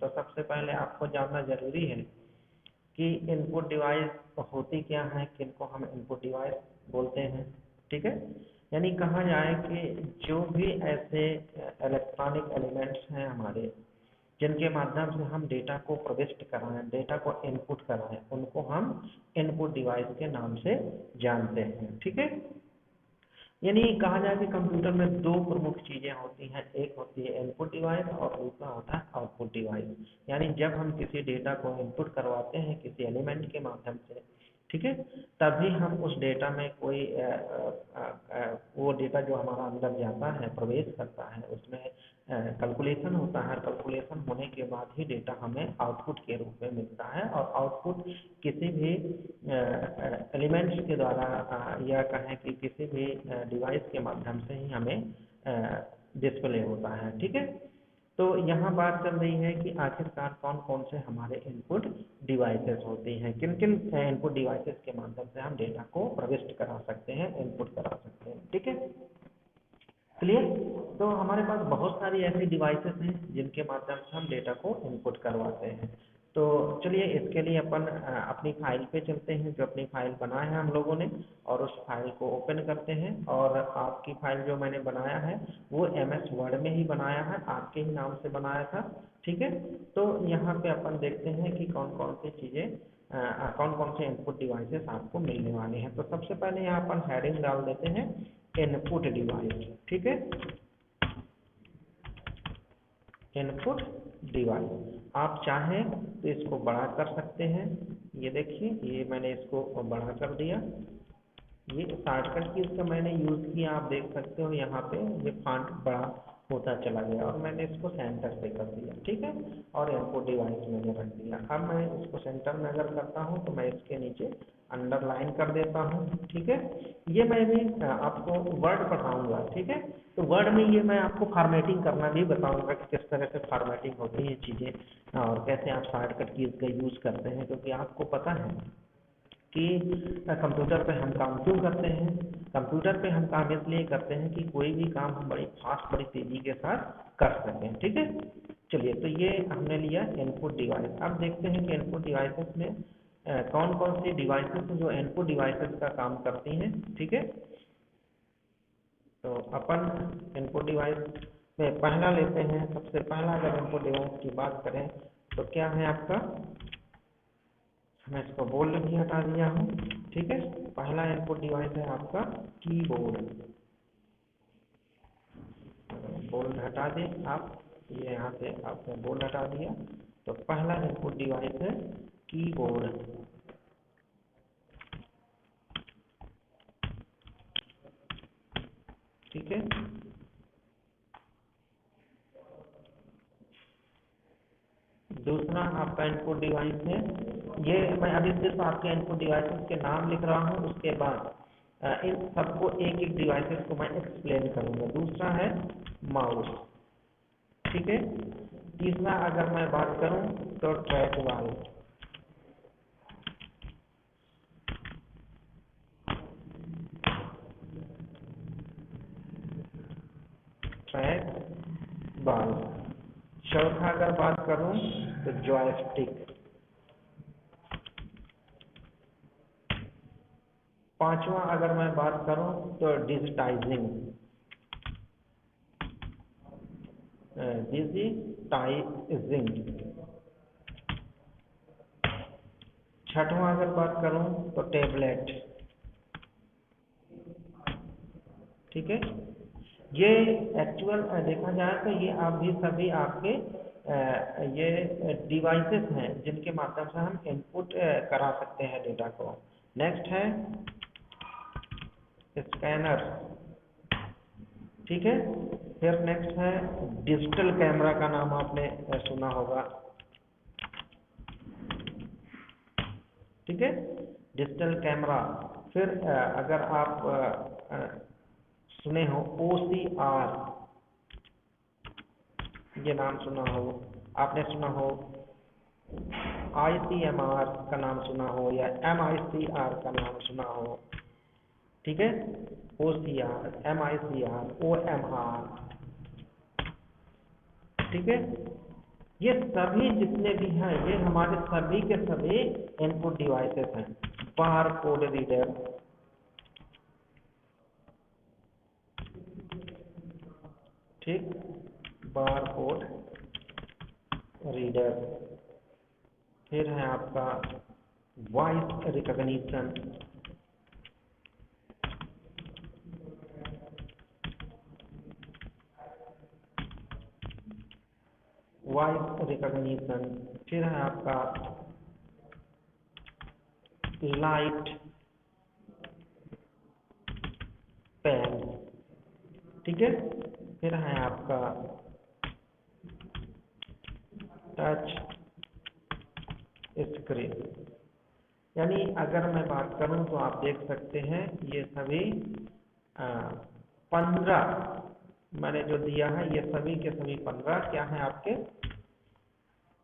तो सबसे पहले आपको जानना जरूरी है कि इनपुट डिवाइस होती क्या है, किनको हम इनपुट डिवाइस बोलते हैं। ठीक है, यानी कहा जाए कि जो भी ऐसे इलेक्ट्रॉनिक एलिमेंट्स हैं हमारे, जिनके माध्यम से हम डेटा को प्रविष्ट कराएं, डेटा को इनपुट कराएं, उनको हम इनपुट डिवाइस के नाम से जानते हैं। ठीक है, यानी कहा जाए कि कंप्यूटर में दो प्रमुख चीजें होती हैं, एक होती है इनपुट डिवाइस और दूसरा होता है आउटपुट डिवाइस। यानी जब हम किसी डेटा को इनपुट करवाते हैं किसी एलिमेंट के माध्यम से, ठीक है, तभी हम उस डेटा में कोई वो डेटा जो हमारा अंदर जाता है, प्रवेश करता है, उसमें कैलकुलेशन होता है। कैलकुलेशन होने के बाद ही डेटा हमें आउटपुट के रूप में मिलता है, और आउटपुट किसी भी एलिमेंट्स के द्वारा या कहें कि किसी भी डिवाइस के माध्यम से ही हमें डिस्प्ले होता है। ठीक है, तो यहाँ बात चल रही है कि आखिरकार कौन कौन से हमारे इनपुट डिवाइसेस होते हैं, किन किन इनपुट डिवाइसेस के माध्यम से हम डेटा को प्रविष्ट करा सकते हैं, इनपुट करा सकते हैं। ठीक है, क्लियर। तो हमारे पास बहुत सारी ऐसी डिवाइसेस हैं जिनके माध्यम से हम डेटा को इनपुट करवाते हैं। तो चलिए इसके लिए अपन अपनी फाइल पे चलते हैं, जो अपनी फाइल बनाया है हम लोगों ने, और उस फाइल को ओपन करते हैं। और आपकी फाइल जो मैंने बनाया है वो MS वर्ड में ही बनाया है, आपके ही नाम से बनाया था। ठीक है, तो यहाँ पे अपन देखते हैं कि कौन कौन सी चीज़ें, कौन कौन से इनपुट डिवाइसेस आपको मिलने वाले हैं। तो सबसे पहले यहाँ अपन हेडिंग डाल देते हैं इनपुट डिवाइस। ठीक है, इनपुट डिवाइस आप चाहें तो इसको बड़ा कर सकते हैं। ये देखिए, ये मैंने इसको बड़ा कर दिया। ये शॉर्टकट की इसका मैंने यूज़ किया, आप देख सकते हो यहाँ पे ये फॉन्ट बड़ा होता चला गया, और मैंने इसको सेंटर पे कर दिया। ठीक है, और इनपुट डिवाइस मैंने रख दिया। अब मैं इसको सेंटर में अगर करता हूँ तो मैं इसके नीचे अंडरलाइन कर देता हूँ। ठीक है, ये मैं भी आपको वर्ड पढ़ाऊंगा। ठीक है, तो वर्ड में ये मैं आपको फॉर्मेटिंग करना भी बताऊंगा कि किस तरह से फॉर्मेटिंग होती है चीज़ें, और कैसे आप शॉर्टकट कीज का यूज़ करते हैं। क्योंकि आपको पता है कि कंप्यूटर पे हम काम क्यों करते हैं। कंप्यूटर पे हम काम इसलिए करते हैं कि कोई भी काम हम बड़ी फास्ट, बड़ी तेज़ी के साथ कर सकें। ठीक है, चलिए, तो ये हमने लिया इनपुट डिवाइस। अब देखते हैं कि इनपुट डिवाइसेस में कौन कौन सी डिवाइसेस हैं जो इनपुट डिवाइसेस का काम करती हैं। ठीक है, तो अपन इनपुट डिवाइस में पहला लेते हैं। सबसे पहला अगर इनपुट डिवाइस की बात करें तो क्या है आपका, मैं इसको बोल्ड भी हटा दिया हूँ। ठीक है, पहला इनपुट डिवाइस है आपका कीबोर्ड। बोल्ड हटा दें आप, ये यहाँ से आपने बोल्ड हटा दिया, तो पहला इनपुट डिवाइस है कीबोर्ड। ठीक है, दूसरा आपका इनपुट डिवाइस है, ये मैं अभी सिर्फ आपके इनपुट डिवाइसेस के नाम लिख रहा हूँ, उसके बाद इन सबको एक एक डिवाइसेस को मैं एक्सप्लेन करूँगा। दूसरा है माउस। ठीक है, तीसरा अगर मैं बात करूँ तो ट्रैक बॉल। Track ball. चौथा अगर बात करूँ तो जॉयस्टिक। पांचवा अगर मैं बात करूं तो डिजिटाइजिंग। छठवां अगर बात करूं तो टेबलेट। ठीक है, ये एक्चुअल देखा जाए तो ये आप भी सभी आपके ये डिवाइसेस हैं जिनके माध्यम से हम इनपुट करा सकते हैं डेटा को। नेक्स्ट है स्कैनर। ठीक है, फिर नेक्स्ट है डिजिटल कैमरा का नाम आपने सुना होगा। ठीक है, डिजिटल कैमरा। फिर अगर आप सुने हो OCR, ये नाम सुना हो, आपने सुना हो ICMR का नाम सुना हो, या MICR का नाम सुना हो। ठीक है, OCR, MICR, OMR। ठीक है, ये सभी जितने भी हैं ये हमारे सभी के सभी इनपुट डिवाइसेस हैं। बार कोड रीडर, ठीक, बार कोड रीडर, फिर है आपका वॉइस रिकॉग्निशन, वॉइस रिकॉग्निशन, फिर है आपका लाइट पेन, ठीक है, फिर है आपका टच स्क्रीन। यानी अगर मैं बात करूं तो आप देख सकते हैं ये सभी 15 मैंने जो दिया है, ये सभी के सभी 15 क्या है आपके,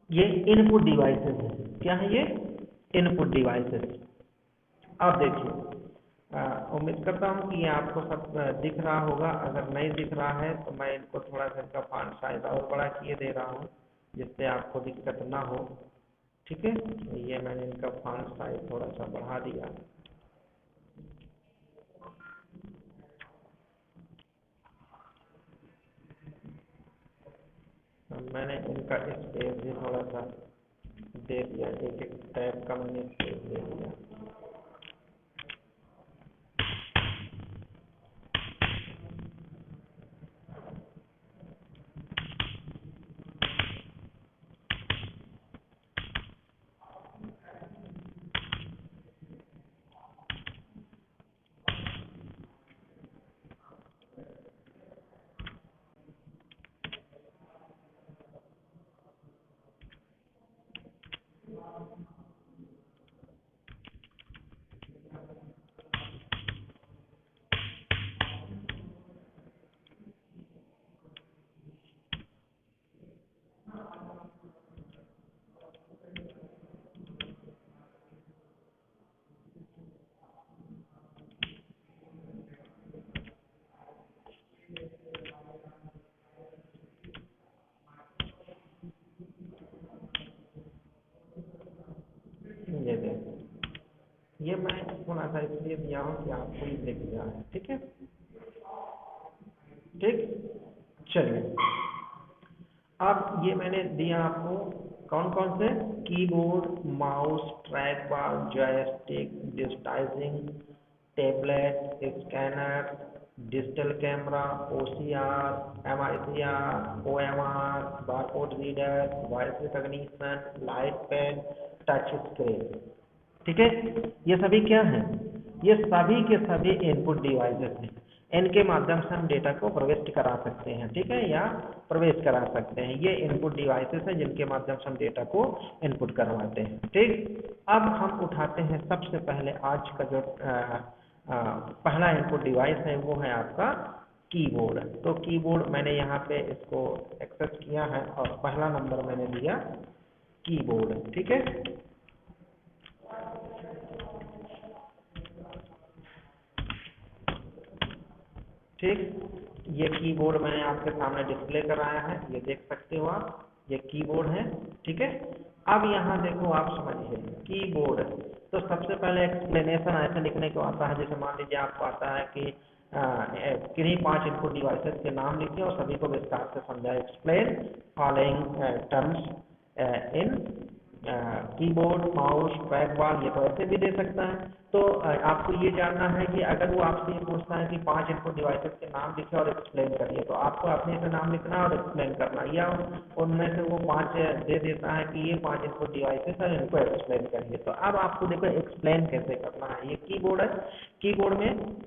ये इनपुट डिवाइसेस हैं। क्या है ये? Input devices. अब देखिए, उम्मीद करता हूं कि ये आपको सब दिख रहा होगा। अगर नहीं दिख रहा है तो मैं इनको थोड़ा सा इनका फॉन्ट साइज और बड़ा किए दे रहा हूं जिससे आपको दिक्कत ना हो, ठीक है। ये मैंने इनका फॉन्ट साइज थोड़ा सा बढ़ा दिया। मैंने इनका स्पेस भी थोड़ा सा दे दिया, एक एक टैब का मैंने स्पेस दे दिया। ये देखो, ये मैं थोड़ा सा इसलिए दिया हूँ कि आपको ही दिख जाए, ठीक है। ठीक, चलिए, अब ये मैंने दिया आपको कौन कौन से, keyboard, mouse, track bar, joystick, digitising, tablet, scanner, digital camera, OCR, MICR, OMR, barcode reader, voice recognition, light pen, touch screen, ठीक है। ये सभी क्या हैं? ये सभी के सभी इनपुट डिवाइसेस हैं। इनके माध्यम से हम डेटा को प्रविष्ट करा सकते हैं, ठीक है, या प्रवेश करा सकते हैं। ये इनपुट डिवाइसेस हैं जिनके माध्यम से हम डेटा को इनपुट करवाते हैं, ठीक। अब हम उठाते हैं सबसे पहले आज का जो पहला इनपुट डिवाइस है वो है आपका कीबोर्ड। तो कीबोर्ड मैंने यहाँ पे इसको एक्सेस किया है और पहला नंबर मैंने दिया कीबोर्ड, ठीक है। ठीक, ये कीबोर्ड मैंने आपके सामने डिस्प्ले कराया है, ये देख सकते हो आप, ये कीबोर्ड है, ठीक है। अब यहाँ देखो, आप समझिए कीबोर्ड, तो सबसे पहले एक्सप्लेनेशन ऐसे लिखने को आता है, जैसे मान लीजिए आपको आता है कि किन्हीं 5 इनपुट डिवाइसेस के नाम लिखिए और सभी को विस्तार से समझाए। Explain following terms in keyboard, mouse, track bar, ये तो ऐसे भी दे सकता है। तो आपको ये जानना है कि अगर वो आपसे ये पूछता है कि 5 इनपुट डिवाइसेस के नाम लिखे और एक्सप्लेन करिए, तो आपको अपने से नाम लिखना और एक्सप्लेन करना, या उनमें से वो 5 दे देता है कि ये 5 इनपुट डिवाइसेस है, इनको एक्सप्लेन करिए। तो अब आपको देखो एक्सप्लेन कैसे करना है। ये कीबोर्ड है, कीबोर्ड में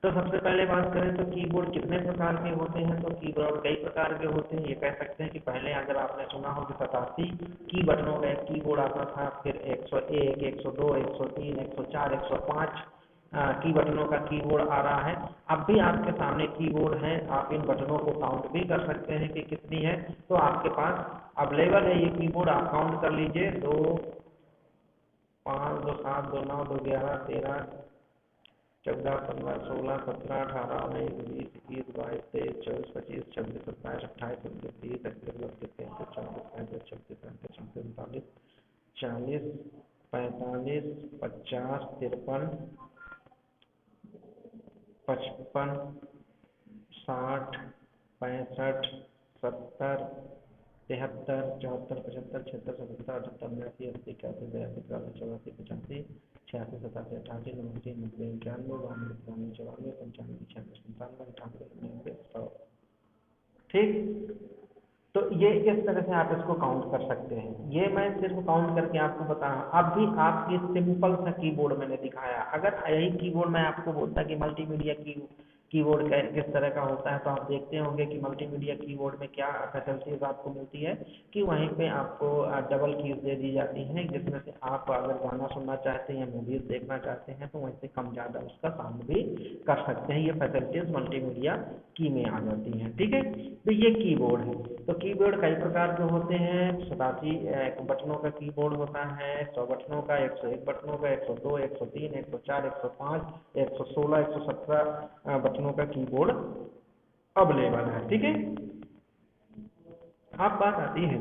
तो सबसे पहले बात करें तो कीबोर्ड कितने प्रकार के होते हैं, तो कीबोर्ड कई प्रकार के होते हैं। ये कह सकते हैं कि पहले अगर आपने सुना हो कि 87 की बटनों का एक कीबोर्ड आता था, फिर 101, 102, 103, 104, 105 की बटनों का कीबोर्ड आ रहा है। अब भी आपके सामने कीबोर्ड है, आप इन बटनों को काउंट भी कर सकते हैं कि कितनी है। तो आपके पास अवेलेबल है ये कीबोर्ड, आप काउंट कर लीजिए, 2, 5, 2, 7, 2, 9, 2, 11, 13, 14, 15, 16, 17, 18, 19, 20, 21, 22, 23, 24, 25, 26, 27, 28, 29, 30, 31, 32, 33, 34, 35, 36, 37, 38, 39, 40, 45, 50, 53, 55, 60, 65, 70, 73, 74, 75, 76, 77, 78, 89, 80, 81, 82, 83, 84, 85, 86, 87, 88, 89, 90, 91, 92, 93, 94, 95, 96, 97, 98, 99, 100। ठीक, तो ये इस तरह से आप इसको काउंट कर सकते हैं। ये मैं सिर्फ काउंट करके आपको बता रहा हूँ। अब भी आपकी सिंपल सा कीबोर्ड मैंने दिखाया। अगर यही कीबोर्ड मैं आपको बोलता कि मल्टीमीडिया कीबोर्ड किस तरह का होता है, तो आप देखते होंगे कि मल्टीमीडिया कीबोर्ड में क्या फैसिलिटीज आपको मिलती है कि वहीं पे आपको डबल कीज दे दी जाती हैं, जिसमें से आप अगर गाना सुनना चाहते हैं या मूवीज देखना चाहते हैं तो वहीं से कम ज़्यादा उसका साउंड भी कर सकते हैं। ये फैसिलिटीज मल्टीमीडिया की में आ जाती हैं। ठीक है, तो ये कीबोर्ड है। तो कीबोर्ड कई प्रकार के होते हैं। 87 बटनों का कीबोर्ड होता है, 100 बटनों का, 101 बटनों का, 102, 103, 104, 105, 116, 117 बटनों का कीबोर्ड अवेलेबल है। ठीक है, अब बात आती है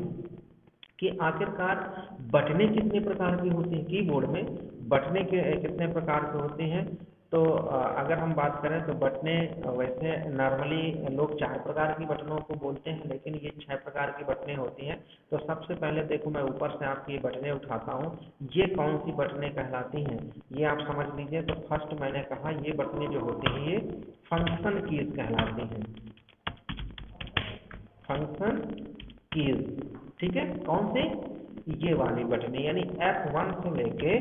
कि आखिरकार बटनें कितने प्रकार की होती हैं। कीबोर्ड में बटनें कितने प्रकार के होते हैं, तो अगर हम बात करें तो बटनें वैसे नॉर्मली लोग 4 प्रकार की बटनों को बोलते हैं, लेकिन ये 6 प्रकार की बटनें होती हैं। तो सबसे पहले देखो, मैं ऊपर से आपकी बटनें उठाता हूँ। ये कौन सी बटनें कहलाती हैं ये आप समझ लीजिए। तो फर्स्ट मैंने कहा ये बटनें जो होती हैं ये फंक्शन कीज कहलाती हैं। फंक्शन कीज, ठीक है, कौन सी, ये वाली बटनें, यानी F1 से लेके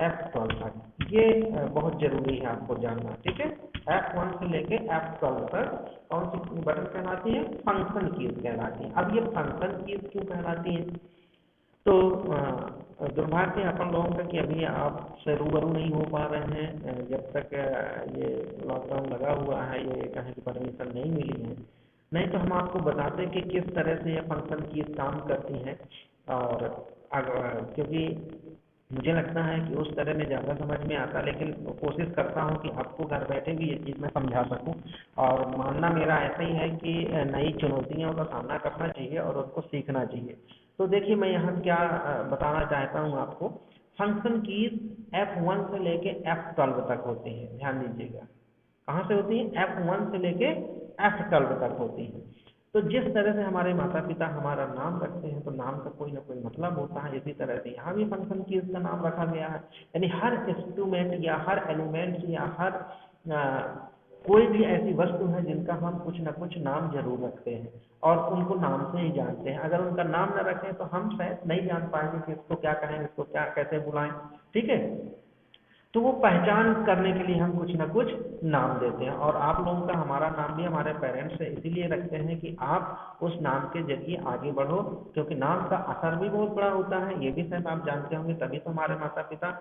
F12 तक। ये बहुत जरूरी है आपको जानना। ठीक है, F1 से लेके F12 तक कौन सी बटन कहलाती है, फंक्शन कीज कहलाती है। अब ये फंक्शन कीज क्यों कहलाती है, तो दुर्भाग्य अपन लोगों का कि अभी आपसे रूबरू नहीं हो पा रहे हैं, जब तक ये लॉकडाउन लगा हुआ है, ये कहीं की परमिशन नहीं मिली है। नहीं तो हम आपको बताते कि किस तरह से ये फंक्शन की काम करती हैं। और क्योंकि मुझे लगता है कि उस तरह में ज़्यादा समझ में आता, लेकिन कोशिश करता हूँ कि आपको घर बैठे भी ये चीज़ मैं समझा सकूँ। और मानना मेरा ऐसा ही है कि नई चुनौतियों का सामना करना चाहिए और उनको सीखना चाहिए। तो देखिए मैं यहाँ क्या बताना चाहता हूँ आपको। फंक्शन कीज F1 से लेके F12 तक होती है, ध्यान दीजिएगा। कहाँ से होती है, F1 से लेके F12 तक होती है। तो जिस तरह से हमारे माता पिता हमारा नाम रखते हैं, तो नाम का कोई ना कोई मतलब होता है, इसी तरह से यहाँ भी फंक्शन कीज का नाम रखा गया है। यानी हर इंस्ट्रूमेंट या हर एलिमेंट या हर कोई भी ऐसी वस्तु है जिनका हम कुछ ना कुछ नाम जरूर रखते हैं और उनको नाम से ही जानते हैं। अगर उनका नाम न रखें तो हम शायद नहीं जान पाएंगे कि इसको क्या कहें, इसको क्या कैसे बुलाएं। ठीक है, तो वो पहचान करने के लिए हम कुछ ना कुछ नाम देते हैं। और आप लोगों का हमारा नाम भी हमारे पेरेंट्स से इसीलिए रखते हैं कि आप उस नाम के जरिए आगे बढ़ो, क्योंकि नाम का असर भी बहुत बड़ा होता है, ये भी शायद आप जानते होंगे। तभी तो हमारे माता पिता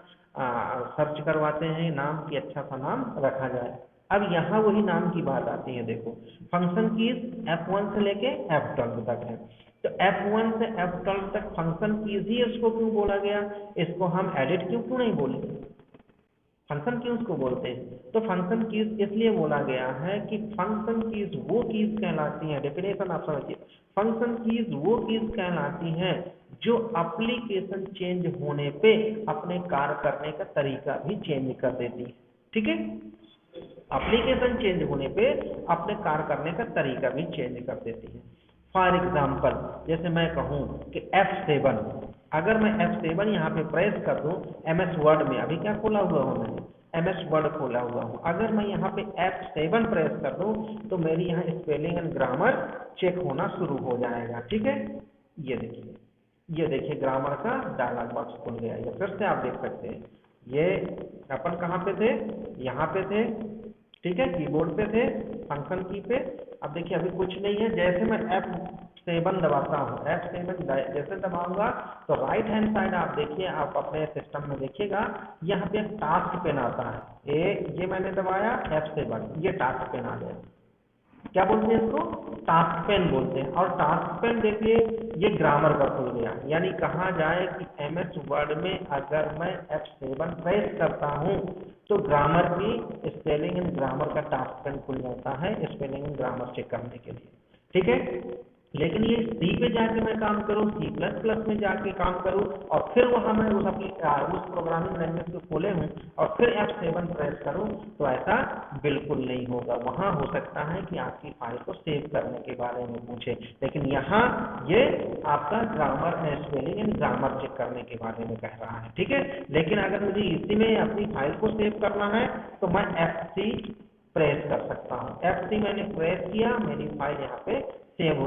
सर्च करवाते हैं नाम की, अच्छा सा नाम रखा जाए। अब यहाँ वही नाम की बात आती है। देखो, फंक्शन कीज F1 से लेके F12 तक है। तो F1 से F12 तक फंक्शन कीज ही इसको क्यों बोला गया, इसको हम एडिट क्यों नहीं बोले, फंक्शन कीज को बोलते हैं। तो फंक्शन कीज इसलिए बोला गया है कि फंक्शन कीज वो कीज कहलाती हैं, डेफिनेशन आप समझिए। फंक्शन कीज वो कीज कहलाती हैं जो एप्लीकेशन चेंज होने पे अपने कार्य करने का तरीका भी चेंज कर देती है। ठीक है, एप्लीकेशन चेंज होने पे अपने कार्य करने का तरीका भी चेंज कर देती है। फॉर एग्जाम्पल, जैसे मैं कहूँ कि F7, अगर मैं F7 यहाँ पे प्रेस कर दूँ MS वर्ड में, अभी क्या खोला हुआ हूँ मैं, MS वर्ड खोला हुआ हूँ। अगर मैं यहाँ पे F7 प्रेस कर दूँ तो मेरी यहाँ स्पेलिंग एंड ग्रामर चेक होना शुरू हो जाएगा। ठीक है, ये देखिए, ये देखिए ग्रामर का डायलॉग बॉक्स खुल गया। ये फिर से आप देख सकते हैं। ये अपन कहाँ पे थे, यहाँ पे थे। ठीक है, कीबोर्ड पे थे, फंक्शन की पे। अब देखिए अभी कुछ नहीं है। जैसे मैं F7 दबाता हूँ, F7 जैसे दबाऊंगा तो राइट हैंड साइड आप देखिए, आप अपने सिस्टम में देखिएगा, यहाँ पे टास्क पेन आता है। ये मैंने दबाया F7, ये टास्क पेन आ गया। क्या बोलते हैं इसको? टास्क पेन बोलते हैं। और टास्क पेन देखिए ये ग्रामर का खुल गया, यानी कहा जाए कि एमएस वर्ड में अगर मैं F7 प्रेस करता हूं तो ग्रामर की स्पेलिंग एंड ग्रामर का टास्क पेन खुल जाता है स्पेलिंग एंड ग्रामर चेक करने के लिए, ठीक है। लेकिन ये सी पे जाके मैं काम करूँ, C++ में जाके काम करूँ और फिर वहां मैं उस प्रोग्रामिंग लैंग्वेज को खोले हूँ और फिर F7 प्रेस करूँ तो ऐसा बिल्कुल नहीं होगा। वहां हो सकता है कि आपकी फाइल को सेव करने के बारे में पूछे, लेकिन यहाँ ये आपका grammar spelling and grammar check करने के बारे में कह रहा है, ठीक है। लेकिन अगर मुझे इसी में अपनी फाइल को सेव करना है तो मैं FC प्रेस कर सकता हूँ। FC मैंने प्रेस किया, मेरी फाइल यहाँ पे सेव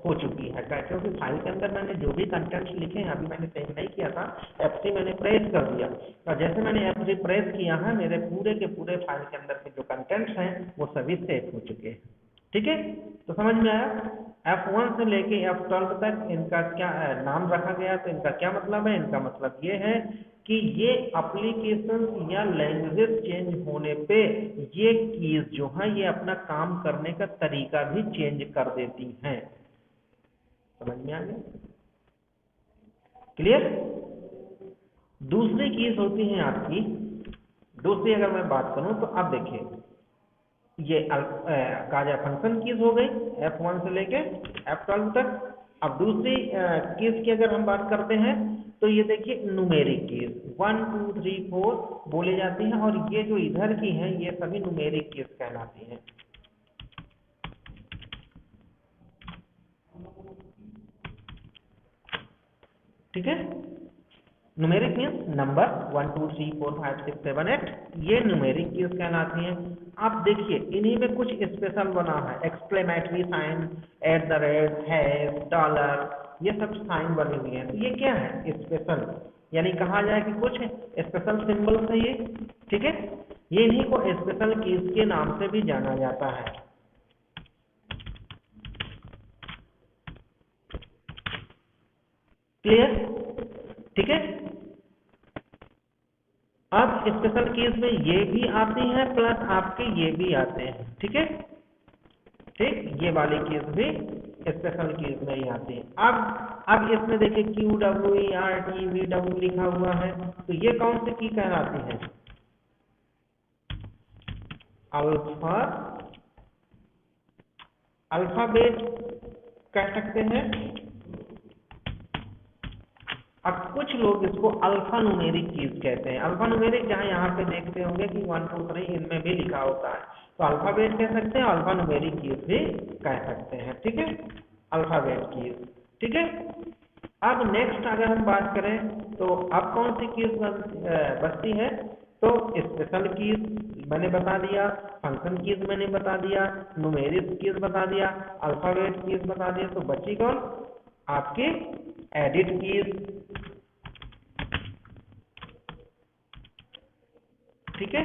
हो चुकी है, क्योंकि फाइल के अंदर मैंने जो भी कंटेंट्स लिखे हैं अभी मैंने सेव नहीं किया था, FC मैंने प्रेस कर दिया और जैसे मैंने FC प्रेस किया है मेरे पूरे के पूरे फाइल के अंदर के जो कंटेंट्स हैं वो सभी सेव हो चुके हैं, ठीक है। तो समझ में आया? F1 से लेके F12 तक इनका क्या नाम रखा गया, तो इनका क्या मतलब है? इनका मतलब ये है कि ये एप्लीकेशन या लैंग्वेज चेंज होने पे ये कीज जो है ये अपना काम करने का तरीका भी चेंज कर देती हैं। समझ में आ गया? क्लियर? दूसरी कीज होती है आपकी, दूसरी अगर मैं बात करूं तो अब देखिए ये काजा फंक्शन कीज हो गई F1 से लेके F12 तक। अब दूसरी कीज की अगर हम बात करते हैं तो ये देखिए न्यूमेरिक कीज 1 2 3 4 बोले जाती हैं और ये जो इधर की हैं ये सभी न्यूमेरिक कीज कहलाती हैं, ठीक है। न्यूमेरिक मीन्स नंबर 1 2 3 4 5 6 7 8, ये न्यूमेरिक कीज कहलाती हैं। आप देखिए इन्हीं में कुछ स्पेशल बना है, एक्सक्लेमेटरी साइन, @ हैश, डॉलर, ये सब साइन बने हुए हैं। तो ये क्या है? स्पेशल, यानी कहा जाए कि कुछ स्पेशल सिंबल्स है ये, ठीक है। ये इन्हीं को स्पेशल कीज के नाम से भी जाना जाता है, क्लियर? ठीक है। अब स्पेशल कीज में ये भी आती हैं प्लस आपके ये भी आते हैं, ठीक है। ठीक, ये वाली कीज भी स्पेशल कीज में ही आती है। अब इसमें देखिए QWERTVW लिखा हुआ है, तो ये कौन सी की कहलाती है? अल्फाबेट कह सकते हैं। अब कुछ लोग इसको अल्फा न्यूमेरिक कीज कहते हैं। अल्फा न्यूमेरिक जहां यहाँ पे देखते होंगे कि 1 2 3 इनमें भी लिखा होता है, तो अल्फाबेट कह सकते हैं, अल्फा न्यूमेरिक कीज भी कह सकते हैं, ठीक है। अल्फाबेट कीज, ठीक है। अब नेक्स्ट अगर हम बात करें तो अब कौन सी कीज बचती है? तो स्पेशल कीज मैंने बता दिया, फंक्शन कीज मैंने बता दिया, न्यूमेरिक कीज बता दिया, अल्फाबेट कीज बता दिया, तो बची कौन? आपकी एडिट कीज, ठीक है।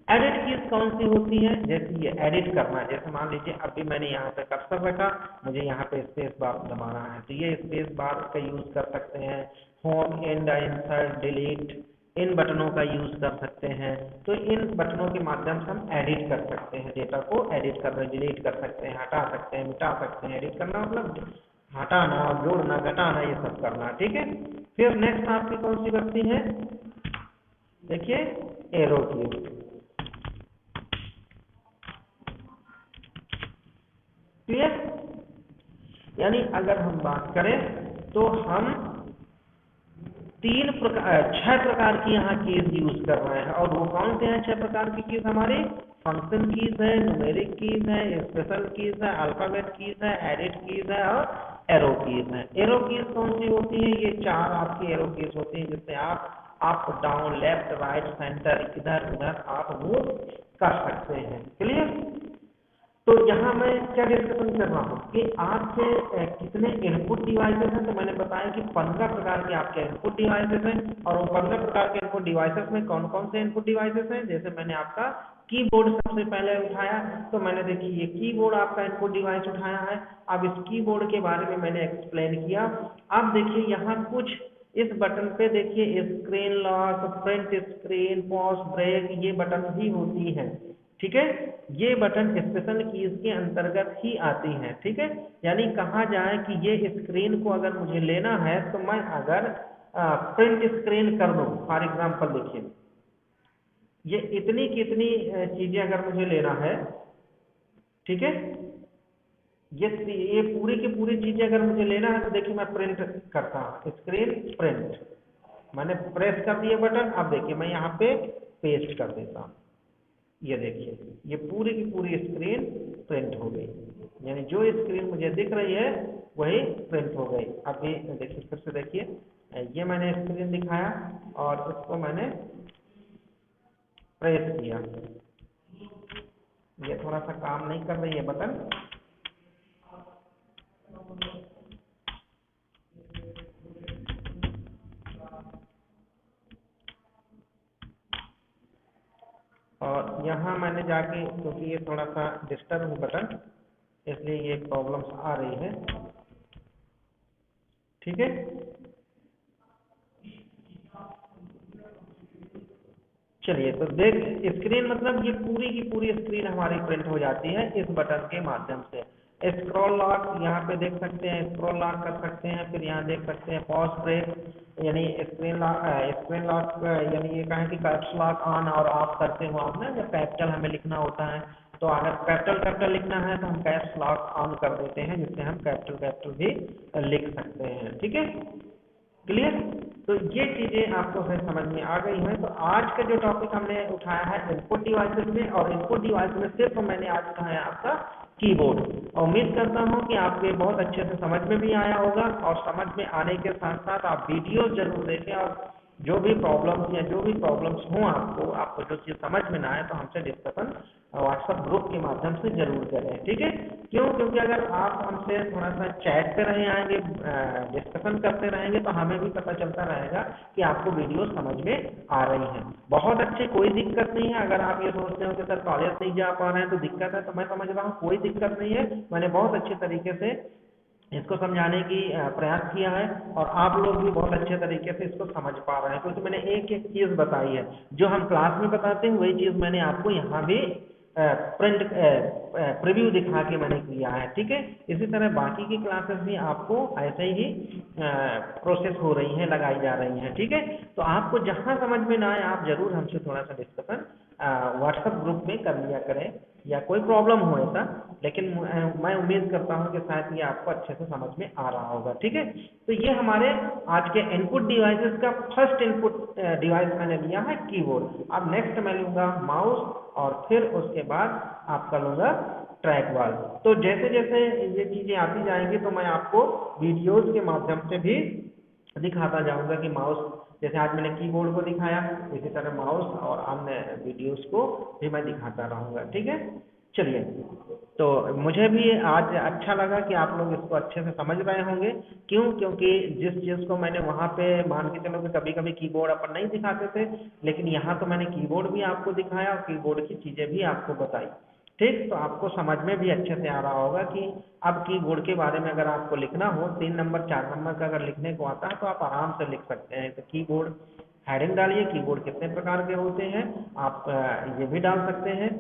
एडिट कीज कौन सी होती है? जैसे ये एडिट करना, जैसे मान लीजिए अभी मैंने यहाँ पे कर्सर रखा, मुझे यहाँ पे स्पेस बार दबाना है, तो ये स्पेस बार का यूज कर सकते हैं। होम, एंड, इंसर्ट, डिलीट, इन बटनों का यूज कर सकते हैं। तो इन बटनों के माध्यम से हम एडिट कर सकते हैं, डेटा को एडिट कर डिलीट कर सकते हैं, हटा सकते हैं, मिटा सकते हैं। एडिट करना मतलब हटाना, जोड़ना, घटाना, ये सब करना, ठीक है। फिर नेक्स्ट आपकी कौन सी बचती है? देखिए एरो की, क्लियर? यानी अगर हम बात करें तो हम 6 प्रकार की यहाँ कीज यूज कर रहे हैं, और वो कौन से हैं 6 प्रकार की कीज? हमारे फंक्शन कीज है, न्यूमेरिक कीज है, स्पेशल कीज है, अल्फाबेट कीज है, एडिट कीज है और एरो कीज है। एरो कीज कौन सी होती है? ये 4 आपकी एरो कीज होती है, जिससे आप up, down, left, right, centre, इधर उधर आप मूव कर सकते हैं, क्लियर? तो यहाँ मैं क्या डिस्कशन कर रहा हूँ कि आपके कितने इनपुट डिवाइसेस हैं, तो मैंने बताया कि 15 प्रकार के आपके इनपुट डिवाइसेस हैं, और उन 15 प्रकार के इनपुट डिवाइसेस में कौन कौन से इनपुट डिवाइसेस हैं? जैसे मैंने आपका कीबोर्ड सबसे पहले उठाया, तो मैंने देखिए ये कीबोर्ड आपका इनपुट डिवाइस उठाया है। अब इस कीबोर्ड के बारे में मैंने एक्सप्लेन किया। अब देखिए यहाँ कुछ इस बटन पे देखिए screen lock, print screen, pause, break, ये बटन भी होती है, ठीक है, ये बटन स्पेशल कीज के अंतर्गत ही आती हैं। ठीक है, यानी कहा जाए कि ये स्क्रीन को अगर मुझे लेना है तो मैं अगर प्रिंट स्क्रीन कर दूं, फॉर एग्जांपल देखिए ये इतनी कितनी चीजें अगर मुझे लेना है, ठीक है, ये पूरी की पूरी चीजें अगर मुझे लेना है तो देखिए मैं प्रिंट करता हूं, स्क्रीन प्रिंट, मैंने प्रेस कर दिया बटन। अब देखिए मैं यहाँ पे पेस्ट कर देता हूँ, ये देखिए ये पूरी की पूरी स्क्रीन प्रिंट हो गई, यानी जो स्क्रीन मुझे दिख रही है वही प्रिंट हो गई। अभी देखिए फिर से देखिए ये मैंने स्क्रीन दिखाया और इसको मैंने प्रेस किया, ये थोड़ा सा काम नहीं कर रही है बटन, और यहाँ मैंने जाके, क्योंकि ये थोड़ा सा डिस्टर्ब है बटन, इसलिए ये प्रॉब्लम्स आ रही है। ठीक है, चलिए तो देख स्क्रीन मतलब ये पूरी की पूरी स्क्रीन हमारी प्रिंट हो जाती है इस बटन के माध्यम से। स्क्रॉल लॉक यहाँ पे देख सकते हैं, स्क्रॉल लॉक कर सकते हैं, फिर यहाँ देख सकते हैं पॉज ब्रेक, यानी स्क्रीन लॉक यानी ये कहें कि कैप्स लॉक ऑन और ऑफ करते हो आप ना, जब कैपिटल हमें लिखना होता है तो अगर कैपिटल लिखना है तो हम कैप्स लॉक ऑन कर देते हैं, जिससे हम कैपिटल भी लिख सकते हैं। ठीक है, क्लियर। तो ये चीजें आपको है समझ में आ गई हैं। तो आज का जो टॉपिक हमने उठाया है इनपुट डिवाइसेस में, और इनपुट डिवाइस में सिर्फ मैंने आज उठाया आपका कीबोर्ड। उम्मीद करता हूं कि आपके बहुत अच्छे से समझ में भी आया होगा, और समझ में आने के साथ साथ आप वीडियो जरूर देखें, और जो भी प्रॉब्लम्स हों आपको जो चीज़ समझ में ना आए तो हमसे डिस्कशन व्हाट्सएप ग्रुप के माध्यम से जरूर करें। ठीक है, क्योंकि अगर आप हमसे थोड़ा सा चैट पे रहे आएंगे, डिस्कशन करते रहेंगे, तो हमें भी पता चलता रहेगा कि आपको वीडियो समझ में आ रही है। बहुत अच्छे, कोई दिक्कत नहीं है। अगर आप ये सोचते हो कि सर कॉलेज नहीं जा पा रहे हैं तो दिक्कत है, तो मैं समझ रहा हूँ कोई दिक्कत नहीं है। मैंने बहुत अच्छे तरीके से इसको समझाने की प्रयास किया है, और आप लोग भी बहुत अच्छे तरीके से इसको समझ पा रहे हैं, क्योंकि मैंने एक एक चीज़ बताई है। जो हम क्लास में बताते हैं वही चीज़ मैंने आपको यहाँ भी प्रिंट प्रीव्यू दिखा के मैंने किया है। ठीक है, इसी तरह बाकी की क्लासेस भी आपको ऐसे ही प्रोसेस हो रही हैं, लगाई जा रही हैं। ठीक है, तो आपको जहाँ समझ में ना आए आप जरूर हमसे थोड़ा सा डिस्कशन व्हाट्सएप ग्रुप में कर लिया करें, या कोई प्रॉब्लम हो ऐसा, लेकिन मैं उम्मीद करता हूं कि शायद ये आपको अच्छे से समझ में आ रहा होगा। ठीक है, तो ये हमारे आज के इनपुट डिवाइसेस का फर्स्ट इनपुट डिवाइस मैंने लिया है कीबोर्ड। अब नेक्स्ट मैं लूंगा माउस, और फिर उसके बाद आपका लूंगा ट्रैक बॉल। तो जैसे जैसे ये चीजें आती जाएंगी तो मैं आपको वीडियोज के माध्यम से भी दिखाता जाऊंगा कि माउस, जैसे आज मैंने कीबोर्ड को दिखाया, इसी तरह माउस और अन्य वीडियोस को भी मैं दिखाता रहूंगा। ठीक है, चलिए, तो मुझे भी आज अच्छा लगा कि आप लोग इसको अच्छे से समझ रहे होंगे। क्यों? क्योंकि जिस चीज़ को मैंने वहाँ पे मान के चलो कि कभी कभी कीबोर्ड अपन नहीं दिखाते थे, लेकिन यहाँ तो मैंने कीबोर्ड भी आपको दिखाया और कीबोर्ड की चीज़ें भी आपको बताई। ठीक, तो आपको समझ में भी अच्छे से आ रहा होगा कि अब कीबोर्ड के बारे में अगर आपको लिखना हो, 3 नंबर 4 नंबर का अगर लिखने को आता है तो आप आराम से लिख सकते हैं। तो कीबोर्ड हेडिंग डालिए, कीबोर्ड कितने प्रकार के होते हैं आप ये भी डाल सकते हैं,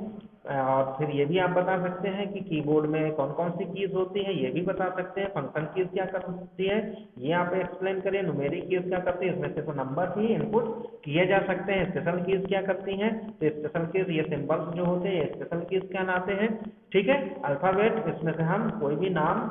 और फिर ये भी आप बता सकते हैं कि कीबोर्ड में कौन कौन सी कीज होती हैं, ये भी बता सकते हैं। फंक्शन कीज क्या करती है ये आप एक्सप्लेन करिए, न्यूमेरिक कीज क्या करती है, इसमें सिर्फ नंबर ही इनपुट किए जा सकते हैं। स्पेशल कीज क्या करती हैं, तो स्पेशल कीज ये सिंबल्स जो होते हैं स्पेशल कीज कहलाते हैं। ठीक है, अल्फाबेट, इसमें से हम कोई भी नाम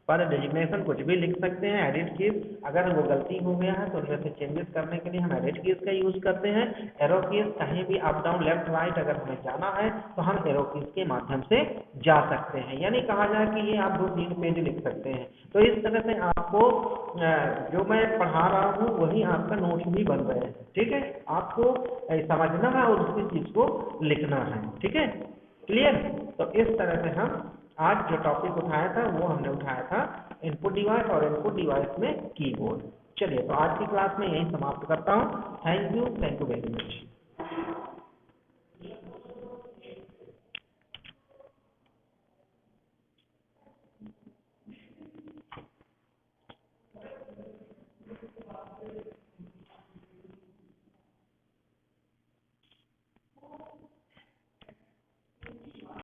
पर डिजिग्नेशन कुछ भी लिख सकते हैं। एडिट कीज, अगर वो गलती हो गया है तो उनमें से चेंजेस करने के लिए हम एडिट कीज का यूज करते हैं। एरो कीज, कहीं भी अप डाउन लेफ्ट राइट अगर हमें जाना है तो हम एरो कीज के माध्यम से जा सकते हैं, यानी कहा जाए कि ये आप 2-3 पेज लिख सकते हैं। तो इस तरह से आपको जो मैं पढ़ा रहा हूँ वही आपका नोट्स भी बन रहे हैं। ठीक है, आपको समझना है और उसी चीज को लिखना है। ठीक है, क्लियर। तो इस तरह से हम आज जो टॉपिक उठाया था वो हमने उठाया था इनपुट डिवाइस, और इनपुट डिवाइस में कीबोर्ड। चलिए, तो आज की क्लास में यही समाप्त करता हूँ। Thank you very much.